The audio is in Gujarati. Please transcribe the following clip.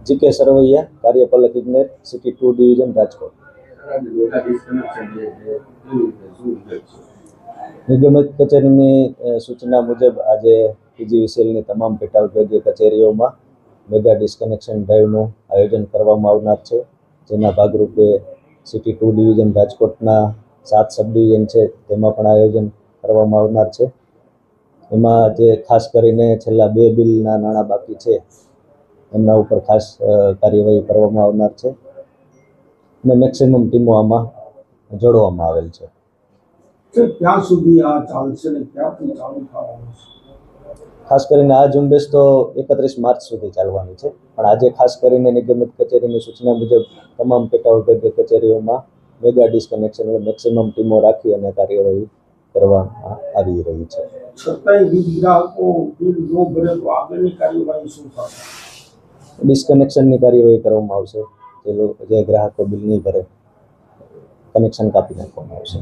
જીકે સરવૈયા, કાર્યપાલક ઇજનેર, સિટી 2 ડિવિઝન, રાજકોટ. નિગમિત કચેરીની સૂચના મુજબ આજે પીજીવીસીએલની તમામ પેટા વિભાગીય કચેરીઓમાં મેગા ડિસ્કનેક્શન ડ્રાઈવનું આયોજન કરવામાં આવનાર છે, જેના ભાગરૂપે સિટી 2 ડિવિઝન રાજકોટના 7 સબ ડિવિઝન છે તેમાં પણ આયોજન કરવામાં આવનાર છે. એમાં જે ખાસ કરીને છેલ્લા 2 બિલના નાણાં બાકી છે એમના ઉપર ખાસ કાર્યવાહી કરવામાં આવનાર છે અને મેક્સિમમ ટીમો આમાં જોડવામાં આવેલ છે. ક્યાં સુધી આ ચાલશે ને ક્યાંથી ચાલુ થવાનું છે? ખાસ કરીને આ ઝુંબેશ તો 31 માર્ચ સુધી ચાલવાની છે, પણ આજે ખાસ કરીને નિગમિત કચેરીની સૂચના મુજબ તમામ પેટા વિભાગીય કચેરીઓમાં મેગા ડિસ્કનેક્શન એટલે મેક્સિમમ ટીમો રાખી અને કાર્યવાહી કરવામાં આવી રહી છે. છતાંય વીજ ગ્રાહકો બિલ ન ભરે તો આગળની કાર્યવાહી શું થશે? ડિસ્કનેક્શનની કાર્યવાહી કરવામાં આવશે. જે ગ્રાહકો બિલ નહીં ભરે કનેક્શન કાપી નાખવામાં આવશે.